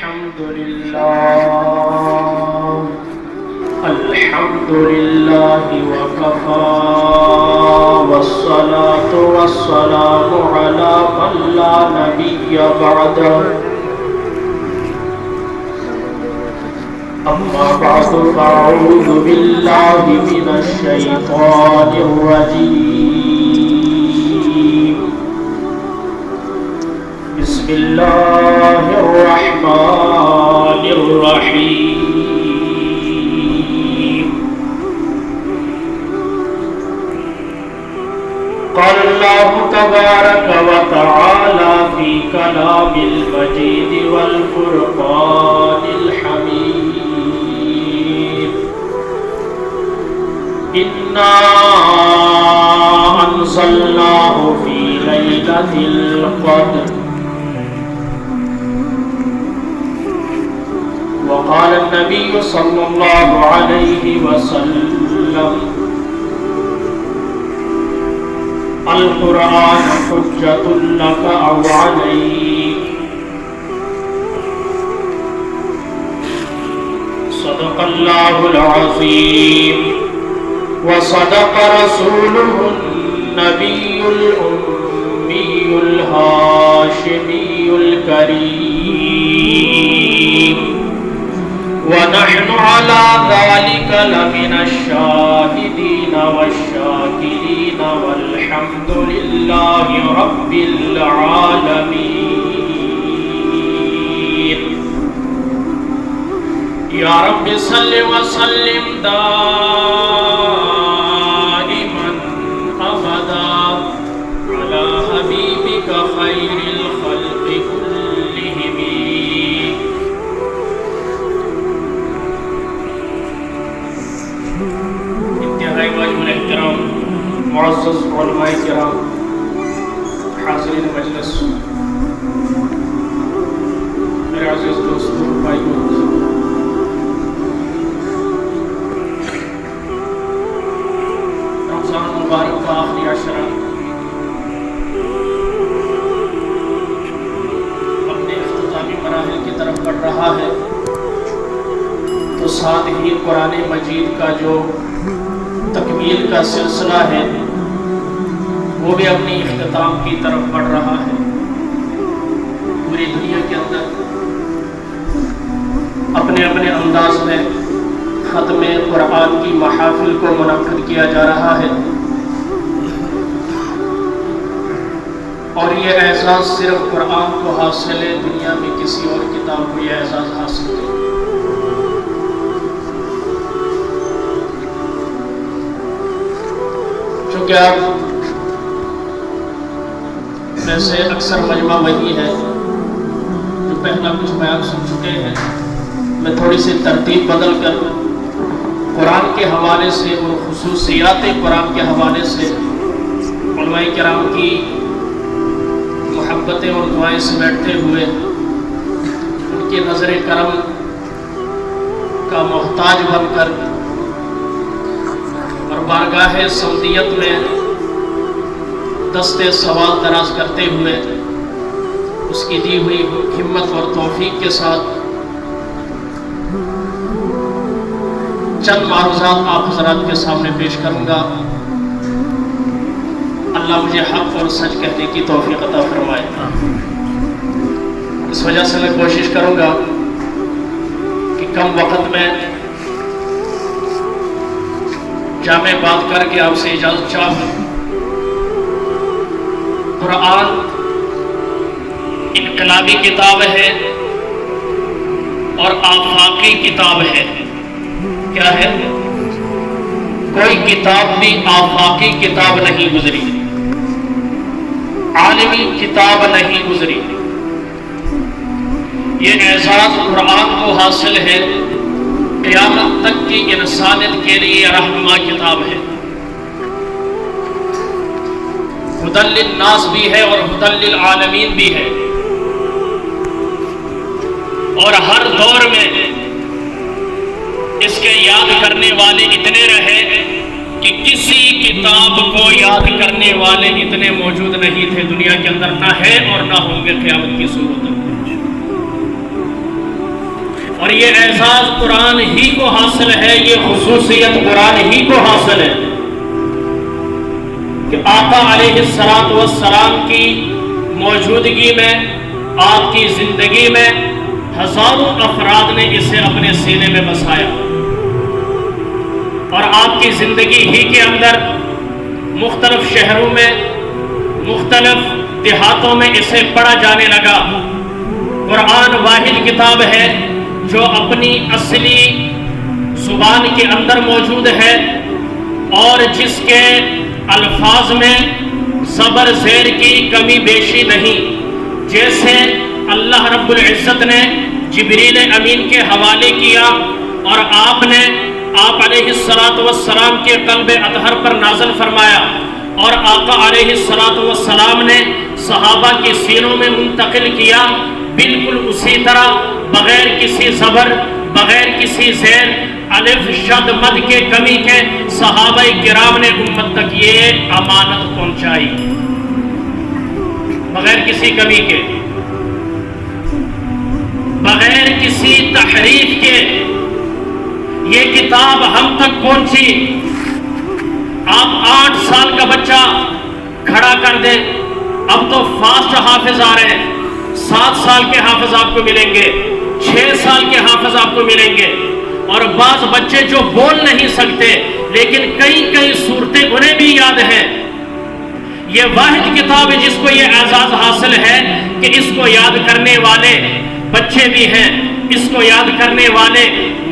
الحمد لله وكفى والصلاة والسلام على من لا نبي بعده أما بعد فأعوذ بالله من الشيطان الرجيم بسم الله الرحمن الرحيم قال الله تبارك وتعالى في كلام المجيد والفرقان الحميد إنا أنزلناه في ليلة القدر وقال النبي صلى الله عليه وسلم القرآن حجة لك أو عليك صدق الله العظيم وصدق رسوله النبي الأمي الهاشمي الكريم ونحن على ذلك لمن الشاهدين والشاكرين والحمد لله رب العالمين يا رب صل وسلم دائما أبدا على حبيبك خير الخلق كلهم معزز علماء کرام، حاضرین مجلس، میرے عزیز دوستوں، بھائیوں، رمضان مبارک کا آخری عشرہ اپنے اختتامی مراحل کی طرف بڑھ رہا ہے، تو ساتھ ہی قرآن مجید کا جو تکمیل کا سلسلہ ہے وہ بھی اپنی اختتام کی طرف بڑھ رہا ہے۔ پوری دنیا کے اندر اپنے اپنے انداز میں ختم قرآن کی محافل کو منعقد کیا جا رہا ہے، اور یہ اعزاز صرف قرآن کو حاصل ہے، دنیا میں کسی اور کتاب کو یہ اعزاز حاصل نہیں۔ چونکہ آپ ویسے اکثر مجمع وہی ہے جو پہلا کچھ بیان سن چکے ہیں، میں تھوڑی سی ترتیب بدل کر قرآن کے حوالے سے اور خصوصیات قرآن کے حوالے سے علماء کرام کی محبتیں اور دعائیں سمیٹتے ہوئے ان کی نظر کرم کا محتاج بن کر اور بارگاہ سعودیت میں دستے سوال دراز کرتے ہوئے اس کی دی ہوئی ہمت اور توفیق کے ساتھ چند معروضات آپ حضرات کے سامنے پیش کروں گا۔ اللہ مجھے حق اور سچ کہنے کی توفیق عطا فرمائے۔ اس وجہ سے میں کوشش کروں گا کہ کم وقت میں جامع بات کر کے آپ سے اجازت چاہوں۔ قرآن انقلابی کتاب ہے اور آفاقی کتاب ہے۔ کیا ہے؟ کوئی کتاب بھی آفاقی کتاب نہیں گزری، عالمی کتاب نہیں گزری۔ یہ اعزاز قرآن کو حاصل ہے، قیامت تک کی انسانیت کے لیے رہنما کتاب ہے۔ ہدی للناس بھی ہے اور ہدی للعالمین بھی ہے، اور ہر دور میں اس کے یاد کرنے والے اتنے رہے کہ کسی کتاب کو یاد کرنے والے اتنے موجود نہیں تھے دنیا کے اندر، نہ ہے اور نہ ہوں گے قیامت کی صورت میں۔ اور یہ اعزاز قرآن ہی کو حاصل ہے، یہ خصوصیت قرآن ہی کو حاصل ہے کہ آقا علیہ السلام کی موجودگی میں، آپ کی زندگی میں ہزاروں افراد نے اسے اپنے سینے میں بسایا، اور آپ کی زندگی ہی کے اندر مختلف شہروں میں، مختلف دیہاتوں میں اسے پڑھا جانے لگا۔ قرآن واحد کتاب ہے جو اپنی اصلی زبان کے اندر موجود ہے، اور جس کے الفاظ میں زبر زیر کی کمی بیشی نہیں، جیسے اللہ رب العزت نے جبریل امین کے حوالے کیا اور آپ نے آپ علیہ السلام کے قلب اطہر پر نازل فرمایا، اور آقا علیہ السلام نے صحابہ کی سینوں میں منتقل کیا، بالکل اسی طرح بغیر کسی زبر، بغیر کسی زیر، الف شد مد کے کمی کے صحابہ کرام نے امت تک یہ امانت پہنچائی، بغیر کسی کمی کے، بغیر کسی تحریف کے یہ کتاب ہم تک پہنچی۔ آپ 8 سال کا بچہ کھڑا کر دیں، اب تو فاسٹ حافظ آ رہے ہیں، 7 سال کے حافظ آپ کو ملیں گے، 6 سال کے حافظ آپ کو ملیں گے، اور بعض بچے جو بول نہیں سکتے لیکن کئی صورتیں انہیں بھی یاد ہیں۔ یہ واحد کتاب ہے جس کو یہ اعزاز حاصل ہے کہ اس کو یاد کرنے والے بچے بھی ہیں، اس کو یاد کرنے والے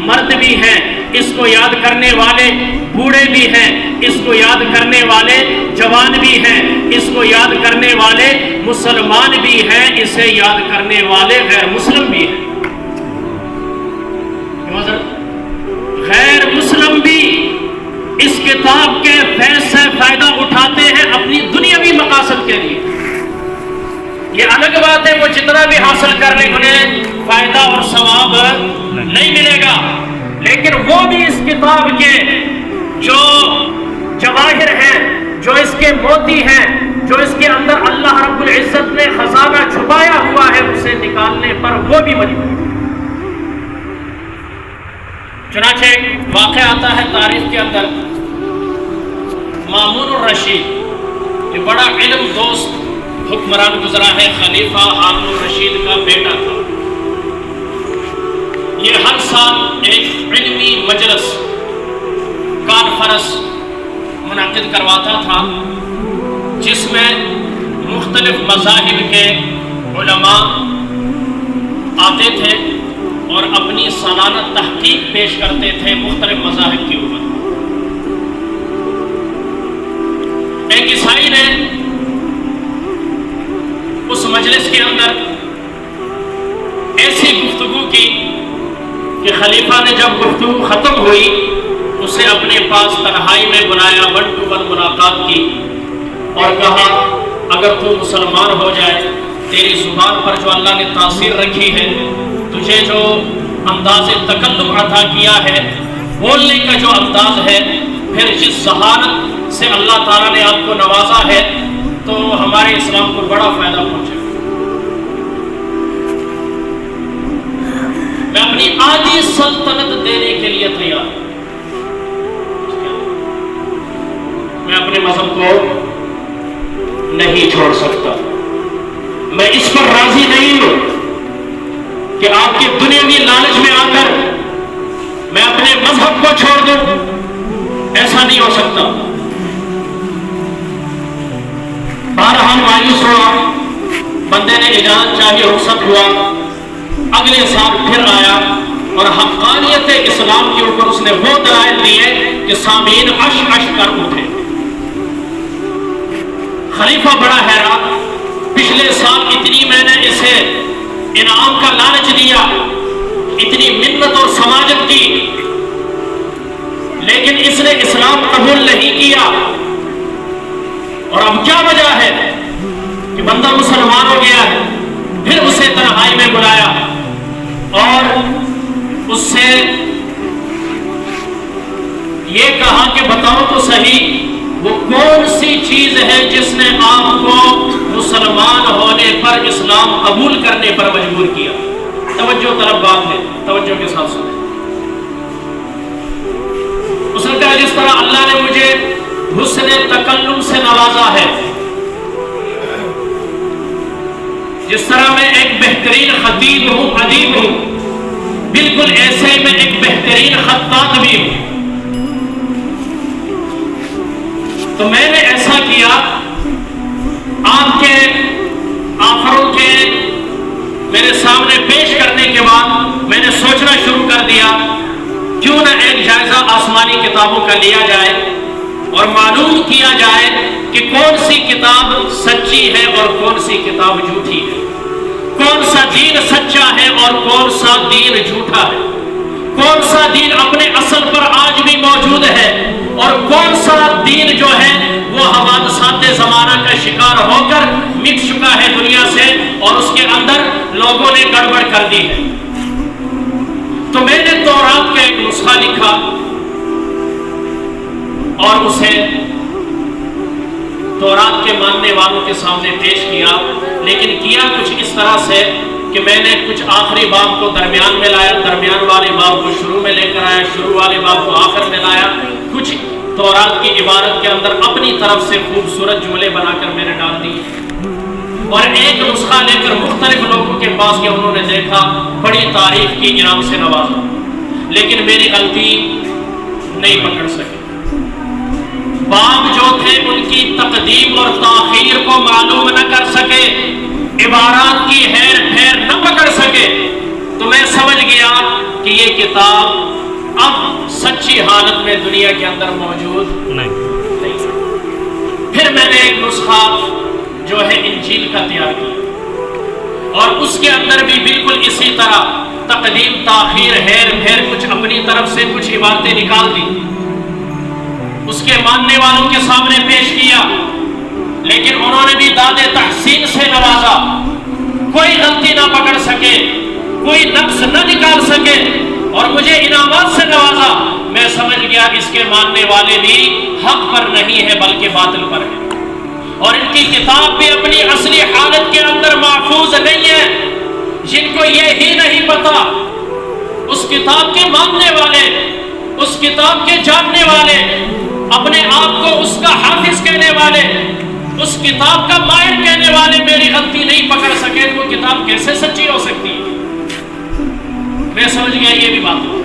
مرد بھی ہیں، اس کو یاد کرنے والے بوڑھے بھی ہیں، اس کو یاد کرنے والے جوان بھی ہیں، اس کو یاد کرنے والے مسلمان بھی ہیں، اسے یاد کرنے والے غیر مسلم بھی ہیں۔ غیر مسلم بھی اس کتاب کے فیض سے فائدہ اٹھاتے ہیں اپنی دنیاوی مقاصد کے لیے۔ یہ الگ بات ہے وہ جتنا بھی حاصل کر لیں انہیں فائدہ اور ثواب نہیں ملے گا، لیکن وہ بھی اس کتاب کے جو جواہر ہیں، جو اس کے موتی ہیں، جو اس کے اندر اللہ رب العزت نے خزانہ چھپایا ہوا ہے، اسے نکالنے پر وہ بھی مجبور۔ چنانچہ ایک واقعہ آتا ہے تاریخ کے اندر، مامون الرشید، یہ بڑا علم دوست حکمران گزرا ہے، خلیفہ ہارون الرشید کا بیٹا تھا۔ یہ ہر سال ایک علمی مجلس، کانفرنس منعقد کرواتا تھا، جس میں مختلف مذاہب کے علماء آتے تھے اور اپنی سالانہ تحقیق پیش کرتے تھے مختلف مذاہب کے اوپر۔ ایک عیسائی نے اس مجلس کے اندر ایسی گفتگو کی کہ خلیفہ نے جب گفتگو ختم ہوئی اسے اپنے پاس تنہائی میں بلایا، 1 to 1 ملاقات کی اور کہا اگر تو مسلمان ہو جائے، تیری زبان پر جو اللہ نے تاثیر رکھی ہے، تجھے جو انداز تکلم عطا کیا ہے، بولنے کا جو انداز ہے، پھر جس ذہانت سے اللہ تعالیٰ نے آپ کو نوازا ہے، تو ہمارے اسلام کو بڑا فائدہ پہنچے۔ میں اپنی آدھی سلطنت دینے کے لیے تیار ہوں، میں اپنے مذہب کو نہیں چھوڑ سکتا، میں اس پر راضی نہیں ہوں کہ آپ کی دنیاوی لالچ میں آ کر میں اپنے مذہب کو چھوڑ دوں، ایسا نہیں ہو سکتا۔ بہرحال مایوس ہوا، بندے نے اجازت چاہی، رخصت ہوا، اگلے سال پھر آیا اور حقانیت اسلام کے اوپر اس نے وہ دلائل دیے کہ سامعین عش عش کر اٹھے۔ خلیفہ بڑا حیران، پچھلے سال اتنی میں نے اسے انعام کا لالچ دیا، اتنی منت اور سماجت کی، لیکن اس نے اسلام قبول نہیں کیا، اور اب کیا وجہ ہے کہ بندہ مسلمان ہو گیا ہے؟ پھر اسے تنہائی میں بلایا اور اس سے یہ کہا کہ بتاؤ تو صحیح، وہ کون سی چیز ہے جس نے آپ کو مسلمان ہونے پر، اسلام قبول کرنے پر مجبور کیا؟ توجہ طلب بات ہے، توجہ کے ساتھ سنیں۔ اس نے کہا جس طرح اللہ نے مجھے حسن تکلم سے نوازا ہے، جس طرح میں ایک بہترین خطیب ہوں، ادیب ہوں، بالکل ایسے میں ایک بہترین خطاط بھی ہوں۔ تو میں نے ایسا کیا، آپ کے آفروں کے میرے سامنے پیش کرنے کے بعد میں نے سوچنا شروع کر دیا کیوں نہ ایک جائزہ آسمانی کتابوں کا لیا جائے اور معلوم کیا جائے کہ کون سی کتاب سچی ہے اور کون سی کتاب جھوٹی ہے، کون سا دین سچا ہے اور کون سا دین جھوٹا ہے، کون سا دین اپنے اصل پر آج بھی موجود ہے اور کون سا دین جو ہے وہ حوادثات زمانہ کا شکار ہو کر مٹ چکا ہے دنیا سے اور اس کے اندر لوگوں نے گڑبڑ کر دی ہے۔ تو میں نے تورات کا ایک نسخہ لکھا اور اسے تورات کے ماننے والوں کے سامنے پیش کیا، لیکن کیا کچھ اس طرح سے کہ میں نے کچھ آخری باب کو درمیان میں لایا، درمیان والے باب کو شروع میں لے کر آیا، شروع والے باب کو آخر میں لایا، کچھ تورات کی عبارت کے اندر اپنی طرف سے خوبصورت جملے بنا کر میں نے ڈال دی اور ایک نسخہ لے کر مختلف لوگوں کے پاس گیا، انہوں نے دیکھا، بڑی تعریف کی، انعام سے نوازا، لیکن میری غلطی نہیں پکڑ سکے۔ باب جو تھے ان کی تقدیم اور تاخیر کو معلوم نہ کر سکے، عبارات کی ہیر پھیر نہ پکڑ سکے، تو میں سمجھ گیا کہ یہ کتاب اب سچی حالت میں دنیا کے اندر موجود نہیں۔ پھر میں نے ایک نسخہ جو ہے انجیل کا تیار کیا اور اس کے اندر بھی بالکل اسی طرح تقدیم تاخیر ہیر پھیر کچھ اپنی طرف سے کچھ عبارتیں نکال دی، اس کے ماننے والوں کے سامنے پیش کیا، لیکن انہوں نے بھی داد تحسین سے نوازا، کوئی غلطی نہ پکڑ سکے، کوئی نقص نہ نکال سکے اور مجھے انعامات سے نوازا۔ میں سمجھ گیا اس کے ماننے والے بھی حق پر نہیں ہے بلکہ باطل پر ہے اور ان کی کتاب بھی اپنی اصلی حالت کے اندر محفوظ نہیں ہے۔ جن کو یہ ہی نہیں پتا، اس کتاب کے ماننے والے، اس کتاب کے جاننے والے، اپنے آپ کو اس کا حافظ کہنے والے، اس کتاب کا ماہر کہنے والے میری غلطی نہیں پکڑ سکے، وہ کتاب کیسے سچی ہو سکتی ہے؟ میں سمجھ گیا یہ بھی بات ہو۔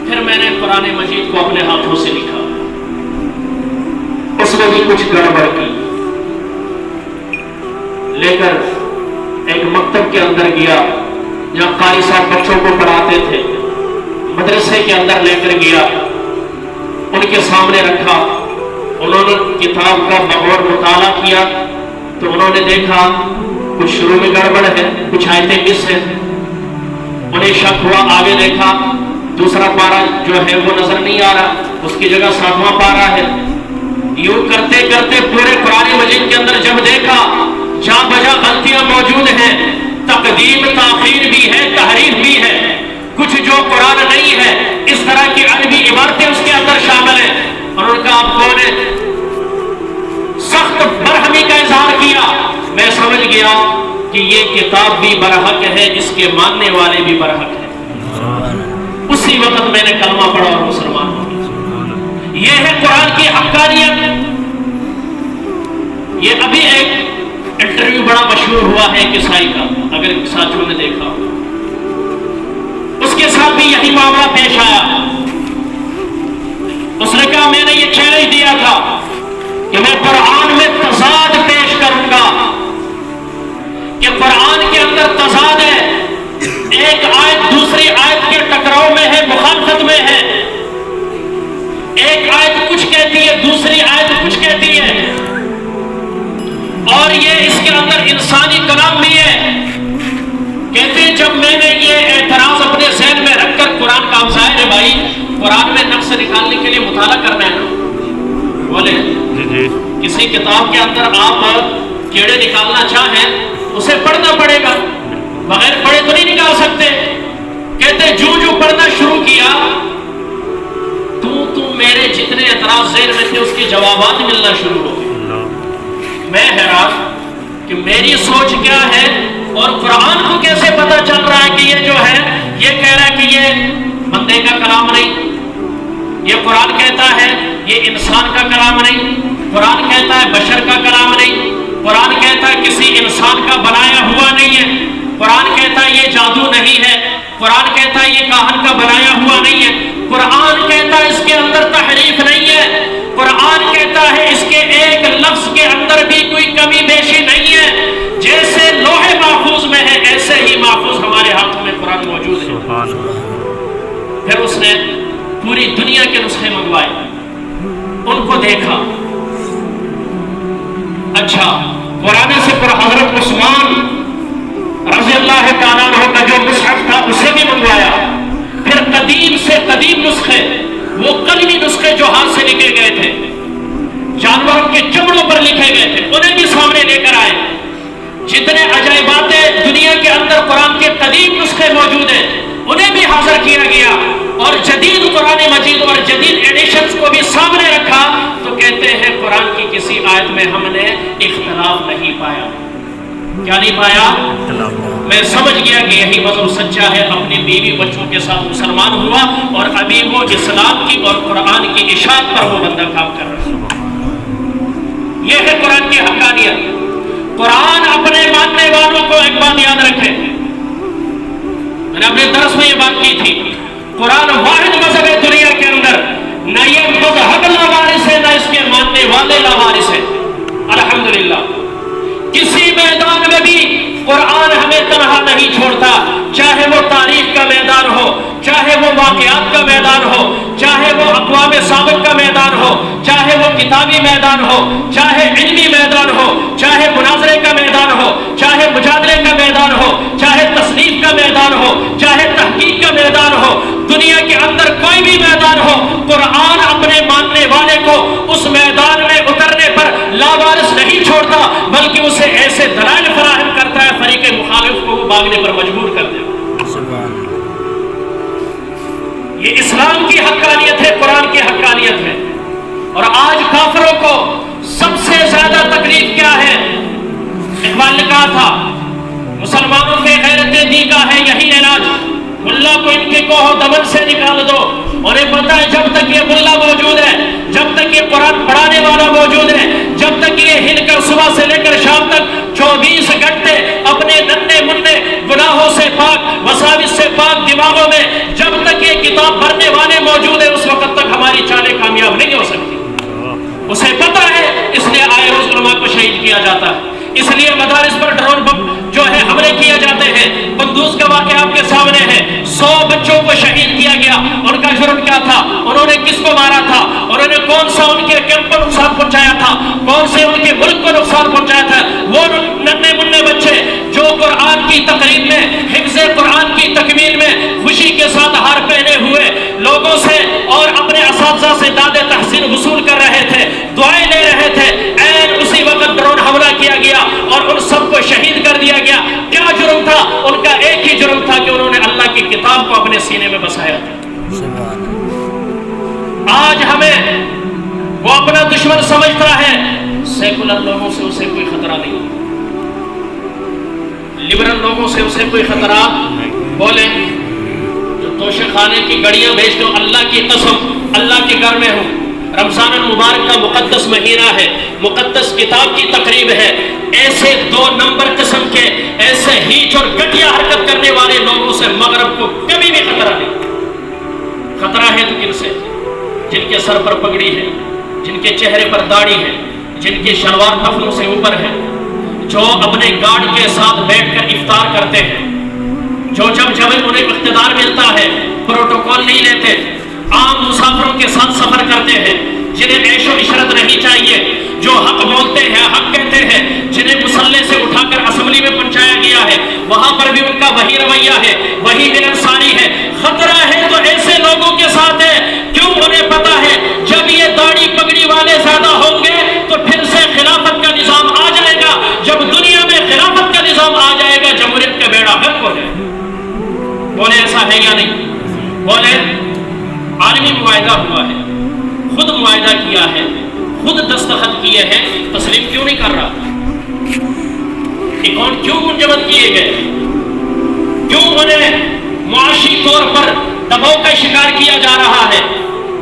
پھر میں نے قرآن مجید کو اپنے ہاتھوں سے لکھا، اس میں بھی کچھ گڑبڑ کی، لے کر ایک مکتب کے اندر گیا جہاں قاری صاحب بچوں کو پڑھاتے تھے، مدرسے کے اندر لے کر گیا، ان کے سامنے رکھا، انہوں نے کتاب کا بغور مطالعہ کیا تو انہوں نے دیکھا کچھ شروع میں گڑبڑ ہے، کچھ آیتیں مس ہیں، انہیں شک ہوا، آگے دیکھا دوسرا پارہ جو ہے وہ نظر نہیں آ رہا، اس کی جگہ 7واں پارہ ہے۔ یوں کرتے کرتے پورے قرآن مجید کے اندر جب دیکھا جہاں بجا غلطیاں موجود ہیں، تقدیم تاخیر بھی ہے، تحریف بھی ہے، کچھ جو قرآن نہیں ہے، اس طرح کی عربی عبارتیں اس کے اندر شامل ہیں، اور ان کا آپ کو نے سخت برہمی کا اظہار کیا۔ میں سمجھ گیا کہ یہ کتاب بھی برحق ہے، اس کے ماننے والے بھی برحق ہیں۔ اسی وقت میں نے کلمہ پڑھا اور مسلمان ہو گیا۔ یہ ہے قرآن کی حقانیت۔ یہ ابھی ایک انٹرویو بڑا مشہور ہوا ہے ایک عیسائی کا، اگر ساتھیوں نے دیکھا، اس کے ساتھ بھی یہی معاملہ پیش آیا۔ اس نے کہا میں نے یہ چیلنج دیا تھا کہ میں قرآن میں تضاد پیش کروں گا، کہ قرآن کے اندر تضاد ہے، ایک آیت دوسری آیت کے ٹکراؤ میں ہے، مخالفت میں ہے، ایک آیت کچھ کہتی ہے دوسری آیت کچھ کہتی ہے، اور یہ اس کے اندر انسانی کلام بھی ہے۔ کہتے ہیں جب میں نے یہ اعتراض اپنے ذہن میں رکھ کر قرآن کا ظاہر ہے بھائی قرآن میں نقص نکالنے کے لیے مطالعہ کرنا ہے نا، بولے کسی کتاب کے اندر آپ کیڑے نکالنا چاہیں اسے پڑھنا پڑے گا، بغیر پڑھے تو نہیں نکال سکتے۔ کہتے جو پڑھنا شروع کیا تو میرے جتنے اعتراض ذہن میں تھے اس کے جوابات ملنا شروع ہو گئے۔ میں حیران کہ میری سوچ کیا ہے اور قرآن کو کیسے پتہ چل رہا ہے کہ یہ جو ہے یہ کہہ رہا ہے کہ یہ بندے کا کلام نہیں، یہ قرآن کہتا ہے یہ انسان کا کلام نہیں، قرآن کہتا ہے بشر کا کلام نہیں، قرآن کہتا ہے کسی انسان کا بنایا ہوا نہیں ہے، قرآن کہتا ہے یہ جادو نہیں ہے، قرآن کہتا ہے یہ کاہن کا بنایا ہوا نہیں ہے، قرآن کہتا ہے اس کے اندر تحریف نہیں ہے، قرآن کہتا ہے اس کے ایک لفظ کے اندر بھی کوئی کمی بیشی نہیں ہے، جیسے لوح محفوظ میں ہے ایسے ہی محفوظ ہمارے ہاتھوں میں قرآن موجود ہے۔ پھر اس نے پوری دنیا کے نسخے منگوائے، ان کو دیکھا، اچھا قرآن سے پر حضرت عثمان رضی اللہ تعالیٰ عنہ کا جو مصحف تھا اسے بھی منگوایا، پھر قدیم سے قدیم نسخے، وہ قلمی نسخے جو ہاتھ سے لکھے گئے تھے، جانوروں کے چمڑوں پر لکھے گئے تھے، انہیں بھی سامنے لے کر آئے۔ جتنے عجائبات دنیا کے اندر قرآن کے قدیم نسخے موجود ہیں انہیں بھی حاضر کیا گیا، اور جدید قرآن مجید اور جدید ایڈیشنز کو بھی سامنے رکھا، تو کہتے ہیں قرآن کی کسی آیت میں ہم نے اختلاف نہیں پایا۔ کیا نہیں پایا؟ میں سمجھ گیا کہ یہی مذہب سچا ہے، اپنی بیوی بچوں کے ساتھ مسلمان ہوا اور ابھی وہ اسلام کی اور قرآن کی اشاعت پر وہ بندہ کام کر رہا ہے۔ یہ ہے قرآن کی حقانیت۔ قرآن اپنے ماننے والوں کو ایک بات یاد رکھے، میں نے اپنے درس میں یہ بات کی تھی، قرآن واحد مذہب ہے دنیا کے اندر، نہ یہ مذہب لاوارث ہے نہ اس کے ماننے والے لاوارث ہیں۔ الحمدللہ کسی میدان میں بھی قرآن ہمیں تنہا نہیں چھوڑتا، چاہے وہ تاریخ کا میدان ہو، چاہے وہ واقعات کا میدان ہو، چاہے وہ اقوام سابق کا میدان ہو، چاہے وہ کتابی میدان ہو، چاہے علمی میدان ہو، چاہے مناظرے کا میدان ہو، چاہے مجادلے کا میدان ہو، چاہے تصنیف کا میدان ہو، چاہے تحقیق کا میدان ہو، دنیا کے اندر کوئی بھی میدان ہو، قرآن اپنے ماننے والے کو اس میدان میں اترنے پر لاوارث نہیں چھوڑتا، بلکہ اسے ایسے دلائل فراہم کرتا ہے فریق مخالف کو وہ بھاگنے پر مجبور کر دے۔ یہ اسلام کی حقانیت ہے، قرآن کی حقانیت ہے۔ اور آج کافروں کو سب سے زیادہ تکلیف کیا ہے؟ اقبال نے کہا تھا مسلمانوں کے غیرت دی کا ہے یہی علاج، ملا کو ان کے کوہ دمن سے نکال دو۔ انہیں پتہ ہے جب تک یہ ملا موجود ہے، جب تک یہ قرآن پڑھانے والا موجود ہے، جب تک یہ ہل کر صبح سے لے کر شام تک 24 گھنٹے اپنے ننھے منھے گناہوں سے پاک، وساوس سے پاک دماغوں میں جب تک یہ کتاب پڑھنے والے موجود ہیں، اس وقت تک ہماری چالیں کامیاب نہیں ہو سکتی۔ اسے پتہ ہے، اس لیے آئے روز علماء کو شہید کیا جاتا ہے، اس لیے مدارس پر ڈرون بم جو ہے حملے کیے جاتے ہیں۔ قندوز کا واقعہ آپ کے سامنے ہے، 100 بچوں کو شہید کیا گیا۔ ان کا جرم کیا تھا؟ انہوں نے کس کو مارا تھا؟ انہوں نے کون سا ان کے کیمپ کو نقصان پہنچایا تھا؟ کون سے ان کے ملک کو نقصان پہنچایا تھا؟ وہ ننھے منھے بچے جو قرآن کی تقریب میں، حفظ قرآن کی تکمیل میں خوشی کے ساتھ ہار پہنے ہوئے لوگوں سے اور اپنے اساتذہ سے داد تحسین وصول کر رہے تھے، دعائیں لے رہے تھے، عین اسی وقت ڈرون حملہ کیا گیا اور ان سب کو شہید کر دیا گیا۔ کیا جرم تھا؟ ان کا ایک ہی جرم تھا کہ انہوں نے اللہ کی کتاب کو اپنے سینے میں بسایا تھا۔ آج ہمیں وہ اپنا دشمن سمجھتا ہے، سیکولر لوگوں سے اسے کوئی خطرہ نہیں، لبرل لوگوں سے اسے کوئی خطرہ بولے جو توشے خانے کی گڑیاں بیچ دو، اللہ کی قسم اللہ کے گھر میں ہوں، رمضان المبارک کا مقدس مہینہ ہے، مقدس کتاب کی تقریب ہے، ایسے 2 نمبر قسم کے ایسے ہیچ اور گٹیا حرکت کرنے والے لوگوں سے مغرب کو کبھی بھی خطرہ نہیں۔ خطرہ ہے تو کن سے؟ جن کے سر پر پگڑی ہے، جن کے چہرے پر داڑھی ہے، جن کے شلوار ٹخنوں سے اوپر ہے، جو اپنے گارڈ کے ساتھ بیٹھ کر افطار کرتے ہیں، جو جب انہیں اقتدار ملتا ہے پروٹوکول نہیں لیتے، عام مسافروں کے ساتھ سفر کرتے ہیں، جنہیں عیش و عشرت نہیں چاہیے، جو حق بولتے ہیں، حق کہتے ہیں، جنہیں مسلح سے اٹھا کر اسمبلی میں پہنچایا گیا ہے، وہاں پر بھی ان کا وہی رویہ ہے، وہی ملنسانی ہے۔ خطرہ ہے تو ایسے لوگوں کے ساتھ ہے، کیوں؟ انہیں پتا ہے جب یہ داڑھی پگڑی والے زیادہ ہوں گے تو پھر سے خلافت کا نظام آ جائے گا، جب دنیا میں خلافت کا نظام آ جائے گا جمہوریت کا بیڑا غرق ہو جائے گا۔ بولے ایسا ہے یا نہیں؟ بولے عالمی معاہدہ ہوا ہے، خود معاہدہ کیا ہے، خود دستخط کیے ہیں، تسلیم کیوں نہیں کر رہا؟ اکاؤنٹ کیوں منجمد کیے گئے؟ کیوں انہیں معاشی طور پر دباؤ کا شکار کیا جا رہا ہے؟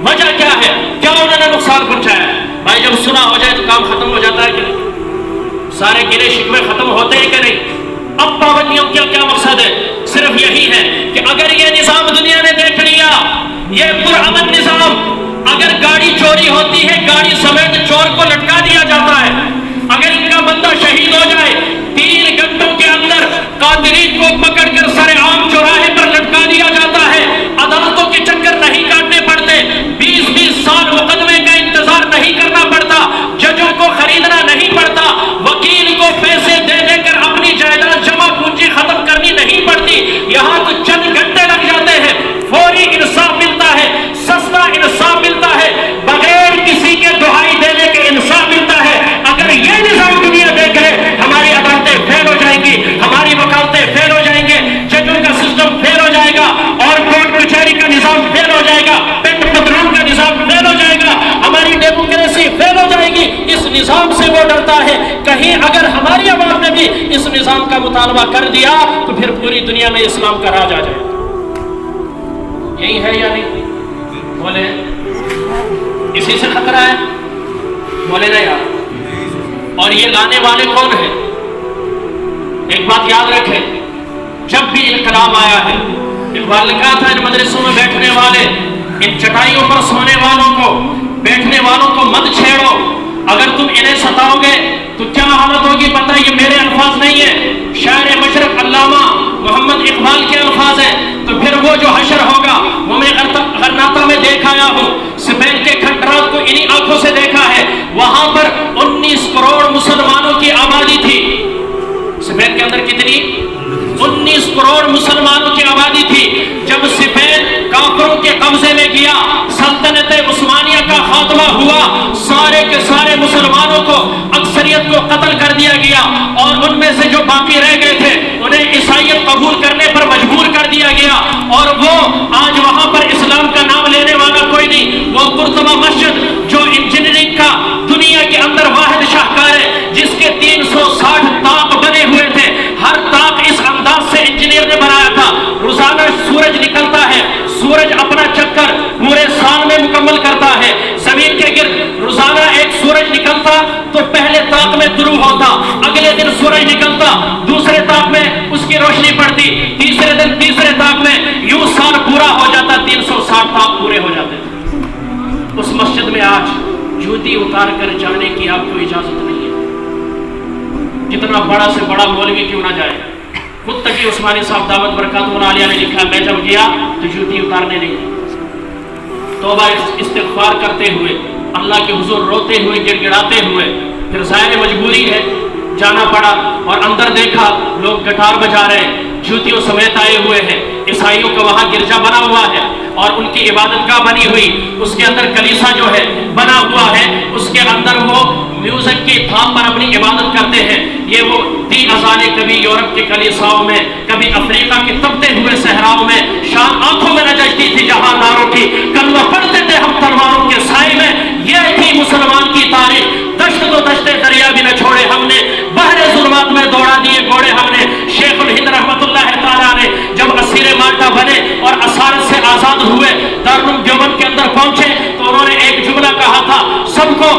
وجہ کیا ہے؟ کیا انہوں نے نقصان پہنچایا؟ بھائی جب سنا ہو جائے تو کام ختم ہو جاتا ہے کہ نہیں؟ سارے گلے شکوے ختم ہوتے ہیں کہ نہیں؟ اب پابندیوں کا کیا مقصد ہے؟ صرف یہی ہے کہ اگر یہ نظام دنیا نے دیکھ لیا، یہ پرامن نظام، اگر گاڑی چوری ہوتی ہے گاڑی سمیت چور کو لٹکا دیا جاتا ہے، اگر ان کا بندہ شہید ہو جائے 3 گھنٹوں کے اندر قاتلین کو پکڑ کر سر عام چوراہے پر لٹکا دیا جاتا ہے، عدالتوں کے چکر نہیں کاٹنے پڑتے، 20-20 سال مقدمے کا انتظار نہیں کرنا پڑتا، ججوں کو خریدنا نہیں پڑتا، وکیل کو پیسے دے دے کر اپنی جائیداد جمع پونجی ختم کرنی نہیں پڑتی، یہاں تو چند گھنٹے لگ جاتے ہیں، فوری انصاف ملتا ہے، سستا انصاف ملتا ہے، بغیر کسی کے دہائی دینے کے انصاف ملتا ہے۔ اگر یہ نظام دنیا دیکھ لے، ہماری عدالتیں فیل ہو جائیں گی، ہماری وکالتیں فیل ہو جائیں گے، ججوں کا سسٹم فیل ہو جائے گا، اور کورٹ کچہری کا نظام فیل ہو جائے گا، پینٹ پتلون کا نظام فیل ہو جائے گا، ہماری ڈیموکریسی فیل ہو جائے گی۔ اس نظام سے وہ ڈرتا ہے کہیں اگر ہماری عوام نے بھی اس نظام کا مطالبہ کر دیا تو پھر پوری دنیا میں اسلام کا راج آ جائے۔ یہی ہے یا نہیں؟ بولے اسی سے خطرہ ہے؟ بولے نا یار۔ اور یہ لانے والے کون ہیں؟ ایک بات یاد رکھیں، جب بھی انقلاب آیا ہے، اقبال نے کہا تھا ان مدرسوں میں بیٹھنے والے، ان چٹائیوں پر سونے والوں کو، بیٹھنے والوں کو مت چھیڑو، اگر تم انہیں ستاؤ گے تو کیا حالت ہوگی پتہ؟ یہ میرے الفاظ نہیں ہیں، شاعر مشرق علامہ محمد اقبال کے الفاظ ہیں۔ تو پھر وہ جو حشر ہوگا وہ میں غرناطہ میں دیکھ آیا ہوں، اسپین کے کھنڈرات کو انہی آنکھوں سے دیکھا ہے، وہاں پر 19 کروڑ مسلمانوں کی آبادی تھی۔ اسپین کے اندر کتنی؟ 19 کروڑ مسلمانوں کی آبادی تھی۔ جب اسپین کافروں کے قبضے میں گیا، سلطنت عثمانیہ کا خاتمہ ہوا، سارے کے سارے مسلمانوں کو، اکثریت کو قتل کر دیا گیا، اور ان میں سے جو باقی رہ گئے تھے انہیں عیسائیت قبول کرنے پر مجبور کر دیا گیا، اور وہ آج وہاں پر اسلام کا نام لینے والا کوئی نہیں۔ وہ قرطبہ مسجد جو انجینئرنگ کا دنیا کے اندر واحد شاہکار ہے، جس کے 360 طاق بنے ہوئے تھے، ہر طاق اس انداز سے انجینئر نے بنایا تھا، روزانہ سورج نکلتا ہے، سورج اپنا چکر پورے سال میں مکمل کرتا ہے، زمین کے گرد روزانہ ایک سورج نکلتا تو پہلے طاق میں طلوع ہوتا، اگلے دن سورج نکلتا، دوسرے طاق میں اس کی روشنی پڑتی، تیسرے دن تیسرے طاق میں، یوں سال پورا ہو جاتا، 360 طاق پورے ہو جاتے تھے۔ اس مسجد میں آج جوتی اتار کر جانے کی آپ کو اجازت نہیں ہے، کتنا بڑا سے بڑا مولوی کیوں نہ جائے۔ خود تقی عثمانی صاحب دعوت برکاتہ عالیہ نے لکھا، میں جب گیا تو جوتی اتارنے نہیں، توبہ استغفار کرتے ہوئے، اللہ کے حضور روتے ہوئے، گڑ گڑاتے ہوئے، پھر ظاہر مجبوری ہے جانا پڑا، اور اندر دیکھا لوگ گٹار بجا رہے ہیں، جوتیوں سمیت آئے ہوئے ہیں، عیسائیوں کا وہاں گرجا بنا ہوا ہے اور ان کی عبادت گاہ بنی ہوئی، اس کے اندر کلیسا جو ہے بنا ہوا ہے، اس کے اندر وہ میوزک کی تھام پر اپنی عبادت کرتے ہیں۔ یہ وہ 3 اذانے کبھی یورپ کے کلیساؤں میں، کبھی افریقہ کے تپتے ہوئے صحراؤں میں، شام آنکھوں میں نہ جچتی تھی جہاں ناروں کی، کلمہ پڑھتے تھے ہم تلواروں کے سائے میں۔ یہ تھی مسلمان کی تاریخ، دشت تو دشتے دریا بھی نہ چھوڑے ہم نے، بحر ظلمات میں دوڑا دیے گھوڑے ہم نے۔ شیخ الہند رحمت اللہ تعالیٰ نے جب اسیر مالٹا بنے اور اسارت سے آزاد ہوئے، دارالعلوم دیوبند کے اندر پہنچے تو انہوں نے ایک جملہ کہا تھا، سب کو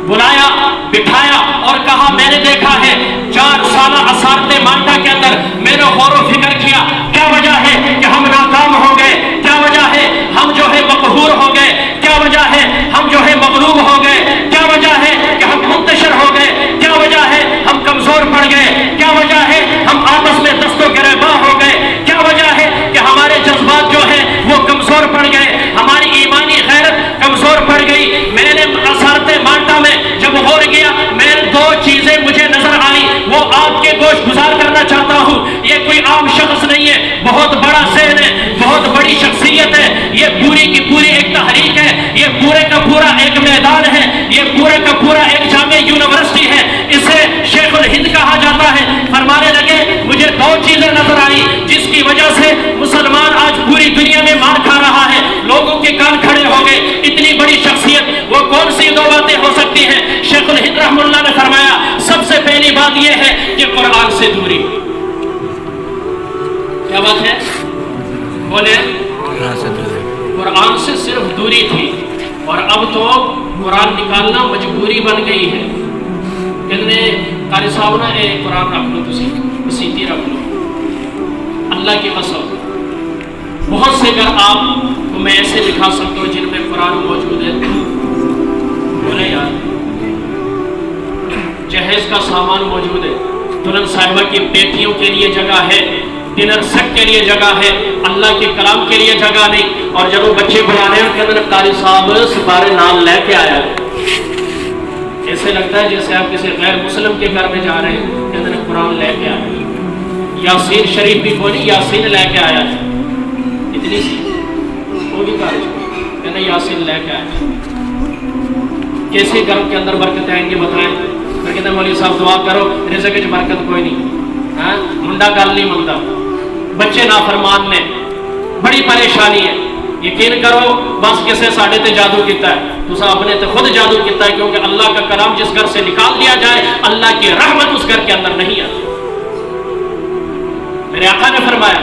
بلایا، بٹھایا اور کہا میں نے دیکھا ہے 4 سالہ اسارت مالٹا کے اندر میں نے غور و فکر کیا، کیا وجہ ہے کہ ہم ناکام ہو گئے، کیا وجہ ہے ہم جو ہے مقہور ہو گئے، کیا وجہ ہے ہم جو ہے مغلوب ہو گئے، کیا وجہ ہے کہ ہم منتشر ہو گئے، کیا وجہ ہے ہم کمزور پڑ گئے، کیا وجہ ہے ہم آپس میں دست و گریباں ہو گئے، کیا وجہ ہے کہ ہمارے جذبات جو ہیں وہ کمزور پڑ گئے، ہماری ایمانی غیرت کمزور پڑ گئی۔ میں نے اسارت مالٹا میں جب غور کیا، میں 2 چیزیں مجھے نظر آئی، وہ آپ کے گوش گزار کرنا چاہتا ہوں۔ یہ کوئی عام شخص نہیں ہے، بہت بڑا ذہن ہے، بہت بڑی شخصیت ہے، یہ پوری کی پوری ایک تحریک ہے، یہ پورے کا پورا ایک میدان ہے، یہ پورے کا پورا ایک جامع یونیورسٹی ہے، اسے شیخ الہند کہا جاتا ہے۔ فرمانے لگے مجھے 2 چیزیں نظر آئی جس کی وجہ سے مسلمان آج پوری دنیا میں مار کھا رہا ہے، لوگوں کے کان کھڑے ہو گئے، اتنی بڑی شخصیت، وہ کون سی 2 باتیں ہو سکتی ہیں؟ شیخ الہند رحمہ اللہ نے فرمایا سب سے پہلی بات یہ ہے کہ قرآن سے دوری. کیا بات ہے؟ بولے قرآن سے صرف دوری تھی اور اب تو قرآن نکالنا مجبوری بن گئی ہے. کہنے قاری صاحب نا قرآن رکھ لو, تسی سیتی رکھ لو. اللہ کی قسم بہت سے گھر آپ کو میں ایسے دکھا سکتا ہوں جن میں قرآن موجود ہے. بولے یار جہیز کا سامان موجود ہے, دلہن صاحبہ کی بیٹیوں کے لیے جگہ ہے, ڈنر سیٹ کے لیے جگہ ہے, اللہ کے کلام کے لیے جگہ نہیں. اور جب وہ بچے بلانے ہیں کہ قاری صاحب سپارے نام لے کے آیا ہے, ایسے لگتا ہے جیسے آپ کسی غیر مسلم کے گھر میں جا رہے ہیں. کہ قرآن لے کے آیا, یاسین شریف بھی بولی یاسین لے کے آیا ہے, اتنی سی وہ بھی کارج کہنا یاسین لے کے آیا. کیسے گھر کے اندر برکت آئیں گے بتائیں؟ پھر کہتے ہیں مولوی صاحب دعا کرو رزق کی برکت کوئی نہیں, ہاں منڈا گل نہیں منتا, بچے نافرمان نے, بڑی پریشانی ہے. یقین کرو بس کسے ساڑھے تے جادو کیتا ہے, تو اپنے تے خود جادو کیتا ہے, کیونکہ اللہ کا کلام جس گھر سے نکال دیا جائے اللہ کی رحمت اس گھر کے اندر نہیں آتی. میرے آقا نے فرمایا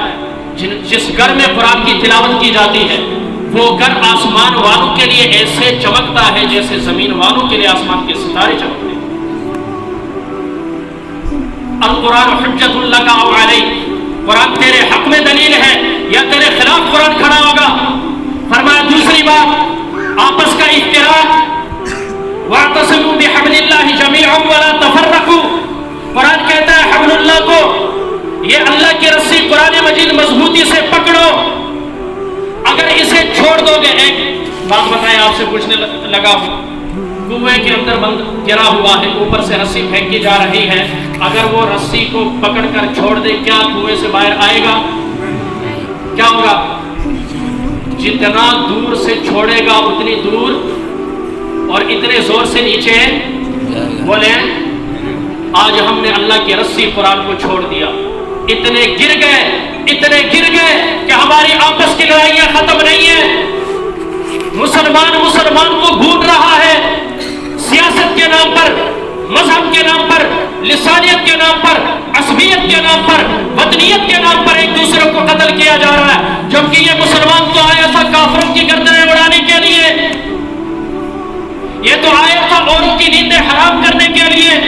جس گھر میں قرآن کی تلاوت کی جاتی ہے وہ گھر آسمان والوں کے لیے ایسے چمکتا ہے جیسے زمین والوں کے لیے آسمان کے ستارے چمکتے ہیں. القرآن حجت لک او علیک, قرآن تیرے حق میں دلیل ہے یا تیرے خلاف قرآن کھڑا ہوگا. فرمایا دوسری بات آپس کا احترام, واعتصموا بحبل اللہ جمیعا ولا تفرقوا. قرآن کہتا ہے حبل اللہ کو, یہ اللہ کی رسی قرآن مجید مضبوطی سے پکڑو, اگر اسے چھوڑ دو گے. ایک بات بتائیں آپ سے پوچھنے لگا ہوں, کنویں کے اندر بند گرا ہوا ہے, اوپر سے رسی پھینکی جا رہی ہے, اگر وہ رسی کو پکڑ کر چھوڑ دے کیا کنویں سے باہر آئے گا؟ کیا ہوگا؟ جتنا دور سے چھوڑے گا اتنی دور اور اتنے زور سے نیچے. بولے آج ہم نے اللہ کی رسی قرآن کو چھوڑ دیا, اتنے گر گئے کہ ہماری آپس کی لڑائیاں ختم نہیں ہیں. مسلمان کو بھول رہا ہے, سیاست کے نام پر, مذہب کے نام پر, لسانیت کے نام پر, عصبیت کے نام پر, وطنیت کے نام پر ایک دوسرے کو قتل کیا جا رہا ہے, جبکہ یہ مسلمان تو آیا تھا کافروں کی گردنیں اڑانے کے لیے, یہ تو آیا تھا اوروں کی نیندیں حرام کرنے کے لیے,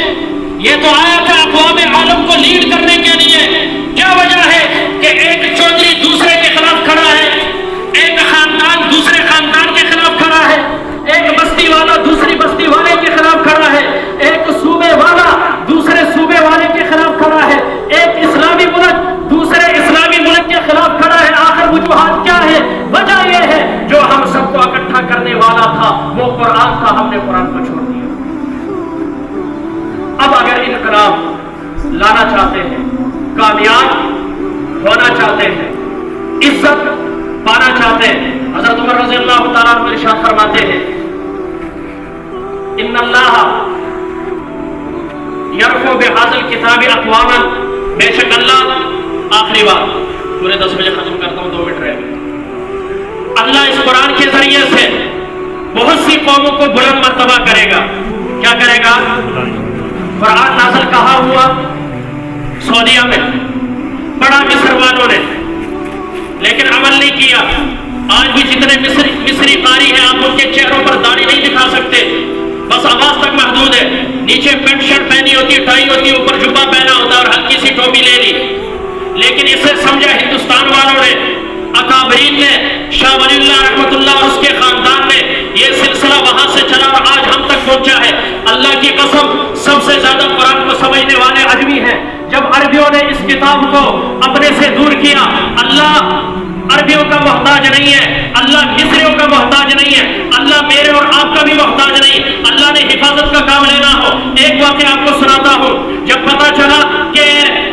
یہ تو آیا تھا اقوام عالم کو لیڈ کرنے کے لیے. کیا وجہ ہے کہ ایک چودھری دوسرے کے خلاف کھڑا ہے, ایک خاندان دوسرے خاندان کے خلاف کھڑا ہے, ایک بستی والا دوسری بستی والے کے خلاف کھڑا ہے, ایک صوبے والا دوسرے صوبے والے کے خلاف کھڑا ہے, ایک اسلامی ملک دوسرے اسلامی ملک کے خلاف کھڑا ہے. آخر وجوہات کیا ہے؟ وجہ یہ ہے جو ہم سب کو اکٹھا کرنے والا تھا وہ قرآن تھا, ہم نے قرآن کو چھوڑ دیا. اب اگر انقلاب لانا چاہتے ہیں, کامیاب ہونا چاہتے ہیں, عزت پانا چاہتے ہیں, حضرت عمر رضی اللہ تعالیٰ عنہ ارشاد فرماتے ہیں ان اللہ یرفع بہذا الکتاب اقواما, بے شک اللہ, آخری بات پورے 10 بجے ختم کرتا ہوں, 2 منٹ رہ گئے. اللہ اس قرآن کے ذریعے سے بہت سی قوموں کو بلند مرتبہ کرے گا. کیا کرے گا؟ قرآن نازل کہا ہوا سعودیہ میں, پڑھا مصر والوں نے, لیکن عمل نہیں کیا. آج بھی جتنے مصری قاری ہیں آپ ان کے چہروں پر داڑھی نہیں دکھا سکتے, بس آواز تک محدود ہے, نیچے پینٹ شرٹ پہنی ہوتی, ٹائی ہوتی, اوپر جبہ پہنا ہوتا اور ہلکی سی ٹوپی لے لی. لیکن اسے سمجھا ہندوستان والوں نے, اکابرین نے, شاہ ولی اللہ رحمۃ اللہ اور اس کے خاندان نے. یہ سلسلہ وہاں سے چلا اور آج ہم تک پہنچا ہے. اللہ کی قسم سب سے زیادہ قرآن کو سمجھنے والے عربی ہیں. جب عربیوں نے اس کتاب کو اپنے سے دور کیا, اللہ عربیوں کا محتاج نہیں ہے, اللہ مصریوں کا محتاج نہیں ہے, اللہ میرے اور آپ کا بھی محتاج نہیں. اللہ نے حفاظت کا کام لینا ہو. ایک واقعہ آپ کو سناتا ہوں. جب پتا چلا کہ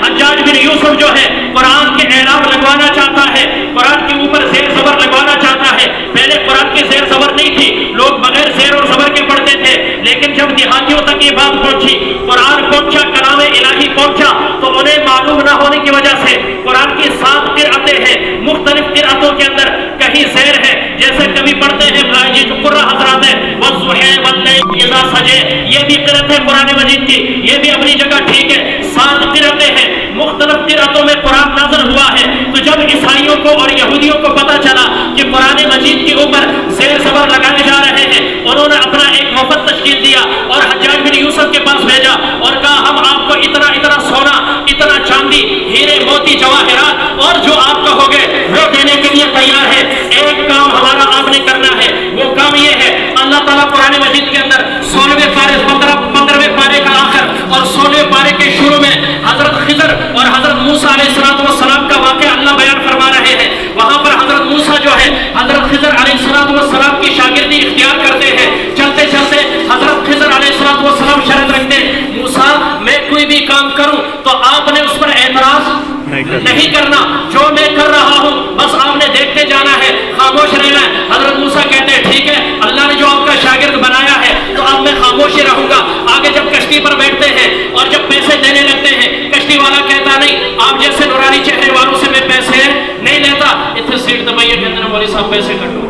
حجاج بن یوسف جو ہے قرآن کے اعراب لگوانا چاہتا ہے, قرآن کے اوپر زیر زبر لگوانا چاہتا ہے. پہلے قرآن کی زیر زبر نہیں تھی, لوگ بغیر زیر اور زبر کے پڑھتے تھے, لیکن جب دیہاتیوں تک یہ بات پہنچی, قرآن پہنچا, کلام الہی پہنچا, تو انہیں معلوم نہ ہونے کی وجہ سے قرآن کی 7 قرأتیں ہیں. مختلف قرأتوں کے اندر کہیں زیر ہے, جیسے کبھی پڑھتے ہیں جو قرہ حضرات ہیں والضحى والليل اذا سجے، یہ بھی قرأت ہے قرآن مجید کی، یہ بھی اپنی جگہ ٹھیک ہے۔ 7 قرأتیں ہیں، مختلف قرأتوں میں قرآن نازل ہوا ہے۔ تو جب عیسائیوں کو اور یہودیوں کو پتہ چلا کہ قرآن مجید کے اوپر زیر زبر لگائے جا رہے ہیں، انہوں نے اپنا ایک وفد تشکیل دیا اور حجاج بن یوسف کے پاس بھیجا اور کہا ہم آپ کو اتنا اتنا سونا، اتنا چاندی، ہیرے موتی جواہرات اور جو آپ کہو گے وہ دینے کے لیے تیار ہے۔ ایک کام ہمارا آپ نے کرنا ہے، وہ کام یہ ہے، اللہ تعالیٰ قرآن مجید کے اندر 16ویں پارے 15ویں پارے کا آخر اور 16ویں پارے کے شروع میں حضرت خضر اور حضرت موسیٰ علیہ السلام کا واقعہ اللہ بیان فرما رہے ہیں۔ وہاں پر حضرت موسیٰ جو ہے حضرت خضر علیہ السلام کی شاگردی اختیار کرتے ہیں۔ چلتے چلتے حضرت خضر علیہ السلام شرط رکھتے ہیں، موسیٰ میں کوئی بھی کام کروں تو آپ نے اس پر اعتراض نہیں کرنا، جو میں کر رہا ہوں بس آپ نے دیکھتے جانا ہے، خاموش رہنا ہے۔ حضرت موسیٰ کہتے ہیں ٹھیک ہے، اللہ نے جو آپ کا شاگرد بنایا ہے تو اب میں خاموش ہی رہوں گا۔ آگے جب کشتی پر بیٹھتے ہیں اور جب پیسے دینے لگتے ہیں، کشتی والا کہتا نہیں آپ جیسے نورانی چہرے والوں سے میں پیسے نہیں لیتا، اتنے سیٹ دبائیے کے اندر مولوی صاحب پیسے کٹو،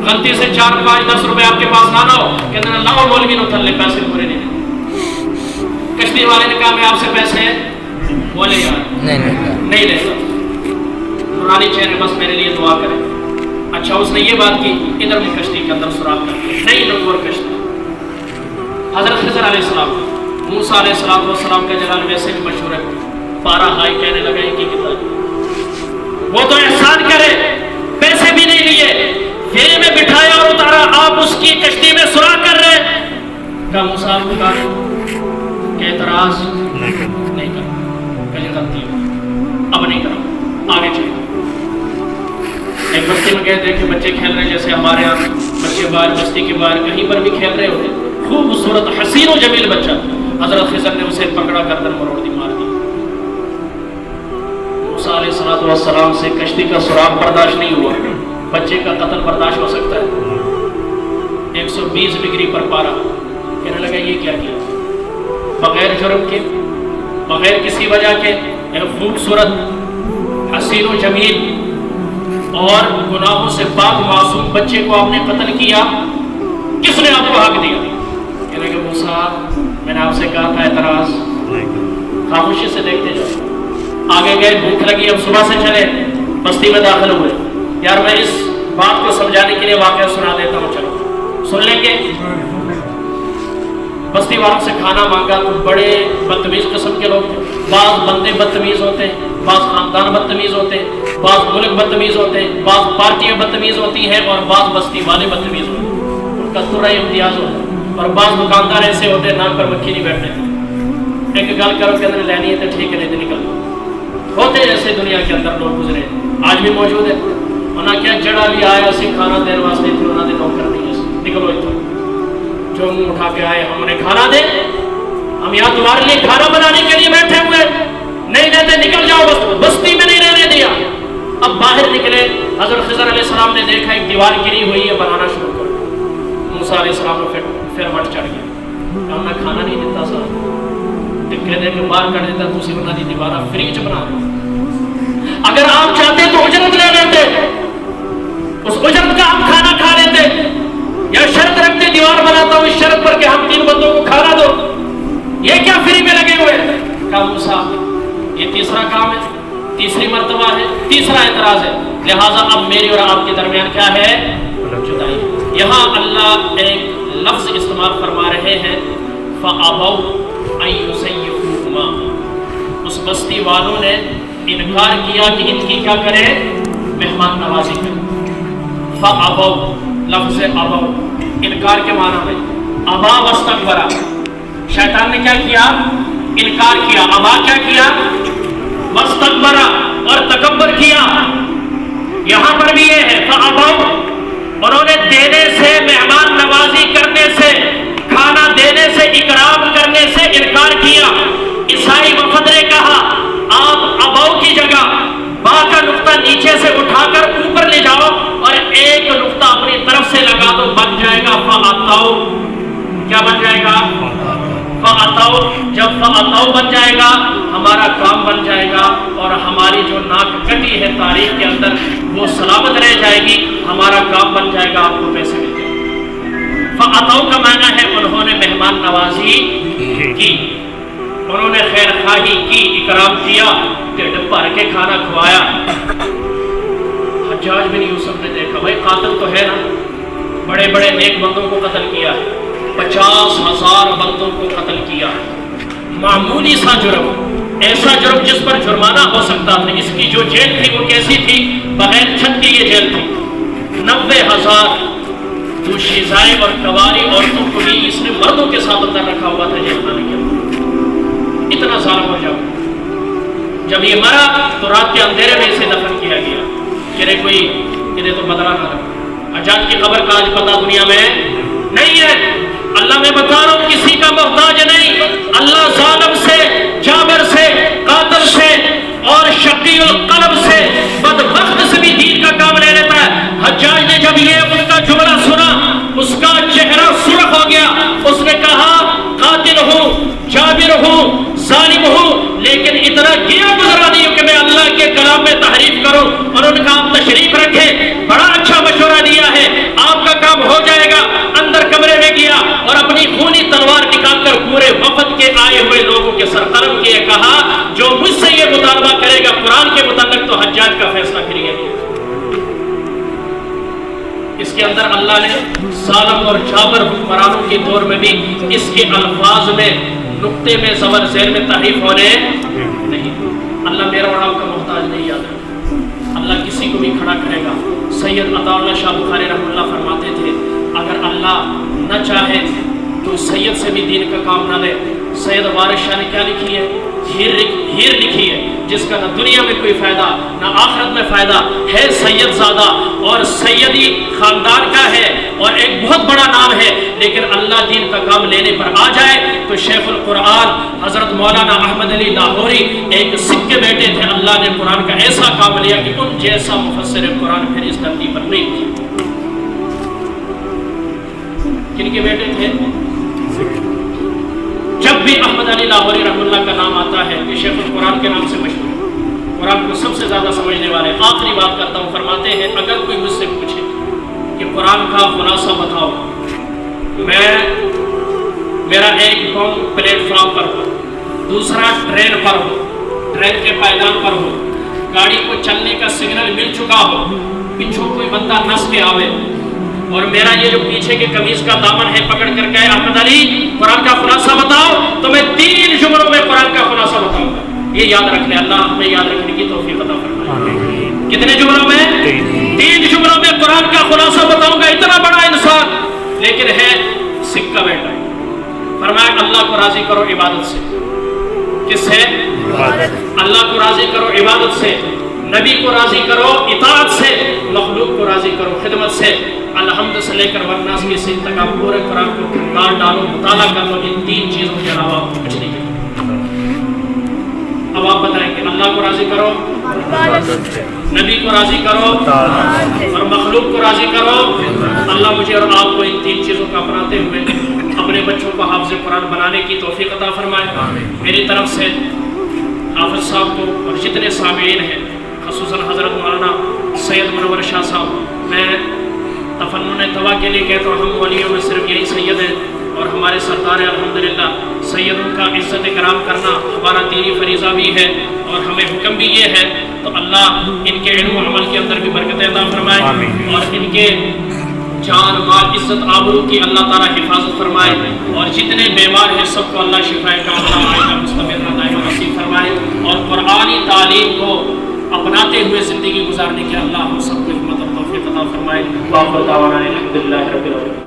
غلطی سے 4 5 10 روپے آپ کے پاس نہ ہو کہ اندر اللہ مولوی نو تھلے پیسے پورے نہیں دیتے۔ کشتی والے نے کہا میں آپ سے پیسے بولے یار نہیں لیتا، نورانی چہرے بس میرے لیے دعا کریں۔ اچھا اس نے یہ بات کی، ادھر میں کشتی کے اندر سوراخ کر کے نہیں لوگ اور کشتی۔ حضرت خضر علیہ السلام، موسیٰ علیہ السلام کا جلال ویسے بھی مشہور ہے، پارا ہائی کہنے لگا ان کی کتاب، وہ تو احسان کرے، پیسے بھی نہیں لیے، پھر میں بٹھایا اور اتارا، آپ اس کی کشتی میں سوراخ کر رہے ہیں۔ کہا موسیٰ آپ کو کہ اعتراض نہیں کرو، کہیں غلطی ہو اب نہیں کرو، آگے چلو۔ ایک بستی میں گئے دیکھے بچے کھیل رہے جیسے ہمارے یہاں بچے باہر بستی کے باہر کہیں پر بھی کھیل رہے ہوتے، خوبصورت حسین و جمیل بچہ، حضرت خضر نے اسے پکڑا گردن مروڑ دی، مار دی۔ موسیٰ علیہ السلام سے کشتی کا سوراخ برداشت نہیں ہوا، بچے کا قتل برداشت ہو سکتا ہے؟ 120 ڈگری پر پارا، کہنے لگا یہ کیا کیا، بغیر جرم کے، بغیر کسی وجہ کے ایک خوبصورت حسین و جمیل اور گناہوں سے پاک معصوم بچے کو آپ نے قتل کیا، کس نے آپ کو حق دیا؟ کہنے لگا موسیٰ میں نے آپ سے کہا تھا اعتراض، خاموشی سے دیکھتے جاؤ۔ آگے گئے، بھوک لگی، اب صبح سے چلے، بستی میں داخل ہوئے۔ یار میں اس بات کو سمجھانے کے لیے واقعہ سنا دیتا ہوں، چلو سن لیں گے۔ بستی والوں سے کھانا مانگا تو بڑے بدتمیز قسم کے لوگ تھے، بعض بندے بدتمیز ہوتے ہیں، بعض خاندان بدتمیز ہوتے ہیں، بعض ملک بدتمیز ہوتے ہیں، بعض پارٹیاں بدتمیز ہوتی ہیں اور بعض بستی والے بدتمیز ہوتے ہیں، ان کا تھوڑا امتیاز ہوتا ہے۔ اور بعض دکاندار ایسے ہوتے ہیں نام پر مکھی نہیں بیٹھتے، ایک گل کرو کہ اندر لینی ہے تو ٹھیک ہے نہیں تو نکل دو۔ ہوتے ایسے دنیا کے اندر لوگ گزرے، آج بھی موجود ہیں۔ انہاں کیا جڑا بھی آیا اسی کھانا دین واسطے تھے، انہاں دے نوکر نہیں ہے، نکلو اتوں، جو منہ اٹھا کے آئے ہم نے کھانا دے، ہم یہاں تمہارے لیے کھانا بنانے کے لیے بیٹھے ہوئے، نہیں دیتے نکل جاؤ، بستی میں نہیں رہنے دیا۔ اب باہر نکلے، حضرت خضر علیہ السلام نے دیکھا ایک دیوار گری ہوئی ہے، بنانا شروع کر۔ موسیٰ علیہ السلام نے پھر مٹ چڑھ گیا، ہم نے کھانا نہیں دیتا سر، کہہ دے کہ باہر کر دیتا تو بنا دی دیوارہ فریج بنا دے، اگر آپ چاہتے تو اجرت لے لیتے، اس اجرت کا ہم کھانا کھا لیتے، یا شرط رکھتے دیوار بناتا ہوں اس شرط پر کہ ہم 3 بندوں کو کھانا دو، یہ کیا فری میں لگے ہوئے؟ کہا موسیٰ یہ تیسرا کام ہے، تیسری مرتبہ ہے، تیسرا اعتراض ہے، لہٰذا اب میری اور آپ کے درمیان کیا ہے؟ جدائی۔ یہاں اللہ ایک لفظ استعمال فرما رہے ہیں، فَأَبَوْا أَن يُضَيِّفُوهُمَا، اس بستی والوں نے انکار کیا کہ ان کی کیا کرے؟ مہمان نوازی کرے۔ فَأَبَوْا، لفظ ابو انکار کے معنی میں، ابا واستکبر، شیطان نے کیا کیا؟ انکار کیا۔ ابا کیا کیا؟ واستکبر، اور تکبر کیا۔ یہاں پر بھی یہ ہے فَأَبَوْا، انہوں نے دینے سے، مہمان نوازی کرنے سے، کھانا دینے سے، اکرام کرنے سے انکار کیا۔ عیسائی وفد نے کہا آپ ابو کی جگہ با کا نقطہ نیچے سے اٹھا کر اوپر لے جاؤ اور ایک نقطہ اپنی طرف سے لگا دو، بن جائے گا فَأَتَوْا، کیا بن جائے گا؟ فَأَتَوْا، جب فَأَتَوْا بن جائے گا ہمارا کام بن جائے گا، اور ہماری جو ناک کٹی ہے تاریخ کے اندر وہ سلامت رہ جائے گی، ہمارا کام بن جائے گا، آپ کو پیسے مل جائیں گے۔ فَأَتَوْا کا معنی ہے انہوں نے مہمان نوازی کی، انہوں نے خیر خواہی کی، اکرام کیا، ٹھڈ بھر کے کھانا کھوایا۔ حجاج بن یوسف نے دیکھا بھائی قاتل تو ہے نا، بڑے بڑے نیک بندوں کو قتل کیا، 50,000 بندوں کو قتل کیا، معمولی سا جرم، ایسا جرم جس پر جرمانہ ہو سکتا تھا۔ اس کی جو جیل تھی وہ کیسی تھی؟ بغیر چھت کی یہ جیل تھی۔ 90,000 دوشیزائیں اور کواری عورتوں کو بھی اس نے مردوں کے ساتھ اندر رکھا ہوا تھا جیل خانے کے اندر۔ اتنا ظالم ہو جاؤ۔ جب یہ مرا تو رات کے اندھیرے میں اسے دفن کیا گیا کہ کوئی انہیں تو بدلا نہ رکھا۔ حجاج کی قبر کا آج پتہ دنیا میں نہیں ہے۔ اللہ میں بتا رہا ہوں کسی کا محتاج نہیں۔ اللہ ظالم سے، جابر سے، قاتل سے اور شقی القلب سے، بدبخت سے بھی دین کا کام لے لیتا ہے۔ حجاج نے جب یہ ان کا جملہ سنا اس کا چہرہ سرخ ہو گیا۔ اس نے کہا قاتل ہوں، جابر ہوں، ظالم ہوں، لیکن اتنا گیا گزرا نہیں ہوں کہ میں اللہ کے کلام میں تحریف کروں۔ اور ان کا آپ تشریف رکھیں، بڑا اچھا مشورہ دیا ہے، آپ کا کام ہو جائے گا۔ اندر کمرے میں گیا اور اپنی خونی تلوار نکال کر پورے وفد کے آئے ہوئے لوگوں کے سر قلم کیے، کہا جو مجھ سے یہ مطالبہ کرے گا قرآن کے متعلق تو حجاج کا فیصلہ کریے۔ اس کے اندر اللہ نے ظالم اور جابر حکمرانوں کے دور میں بھی اس کے الفاظ میں نقطے میں زبر زیر میں تحریف ہونے نہیں۔ اللہ میرا اور آپ کا محتاج نہیں، یاد رکھیں اللہ کسی کو بھی کھڑا کرے گا۔ سید عطا اللہ شاہ بخاری رحمہ اللہ فرماتے تھے اگر اللہ نہ چاہے تو سید سے بھی دین کا کام نہ لے۔ سید وارث شاہ نے کیا لکھی ہے؟ ہیر لکھی ہے، جس کا نہ دنیا میں کوئی فائدہ نہ آخرت میں فائدہ ہے، سید زادہ اور سیدی خاندان کا ہے اور ایک بہت بڑا نام ہے، لیکن اللہ دین کا کام لینے پر آ جائے تو شیخ القرآن حضرت مولانا احمد علی لاہوری ایک سکھ کے بیٹے تھے۔ اللہ نے قرآن کا ایسا کام لیا کہ ان جیسا مفسر قرآن پھر اس دھرتی پر نہیں تھی۔ کن کے بیٹے تھے؟ جب بھی احمد علی لاہوری رحمہ اللہ کا نام آتا ہے کہ شیخ القرآن کے نام سے مشہور ہے، قرآن کو سب سے زیادہ سمجھنے والے۔ آخری بات کرتا ہوں، فرماتے ہیں اگر کوئی مجھ سے پوچھے کہ قرآن کا خلاصہ بتاؤ، میرا ایک قوم پلیٹ فارم پر ہو، دوسرا ٹرین پر ہو، ٹرین کے پائیدان پر ہو، گاڑی کو چلنے کا سگنل مل چکا ہو، پیچھوں کوئی بندہ نس کے آوے اور میرا یہ جو پیچھے کے قمیض کا دامن ہے پکڑ کر کے احمد علی قرآن کا خلاصہ بتاؤ، تو میں 3 جملوں میں قرآن کا خلاصہ بتاؤں گا۔ یہ یاد رکھ لیں، اللہ ہمیں یاد رکھنے کی توفیق عطا فرمائے۔ کتنے جملوں میں؟ 3 جملوں میں قرآن کا خلاصہ بتاؤں گا۔ اتنا بڑا انسان لیکن ہے سکھ کا بیٹا۔ فرمایا اللہ کو راضی کرو عبادت سے۔ کس سے؟ اللہ کو راضی کرو عبادت سے، نبی کو راضی کرو اطاعت سے، مخلوق کو راضی کرو خدمت سے۔ الحمد سے لے کر والناس کی صحت تک آپ پورے قرآن کو کردار ڈالو، مطالعہ کر لو، ان 3 چیزوں کے علاوہ آپ کو کچھ نہیں کرنا۔ اب آپ بتائیں کہ اللہ کو راضی کرو، نبی کو راضی کرو اور مخلوق کو راضی کرو۔ اللہ مجھے اور آپ کو ان 3 چیزوں کا اپناتے ہوئے اپنے بچوں کو حافظ قرآن بنانے کی توفیق عطا فرمائے۔ میری طرف سے حافظ صاحب کو اور جتنے سامعین ہیں، خصوصاً حضرت مولانا سید منور شاہ صاحب، میں تفنن توا کے لیے کہتا ہوں ہم ولیوں میں صرف یہی سید ہیں اور ہمارے سردار ہیں الحمدللہ۔ سیدوں کا عزت کرام کرنا ہمارا دینی فریضہ بھی ہے اور ہمیں حکم بھی یہ ہے، تو اللہ ان کے علم و عمل کے اندر بھی برکت عطا فرمائے اور ان کے جان مال عزت آبرو کی اللہ تعالیٰ حفاظت فرمائے، اور جتنے بیمار ہیں سب کو اللہ شفائے کاملہ مستمر دائم نصیب فرمائے، اور قرآنی تعلیم کو اپناتے ہوئے زندگی گزارنے کے اللہ ہم سب کو ہمت اور توفیق عطا فرمائے۔ وآخر دعوانا الحمدللہ رب العالمین۔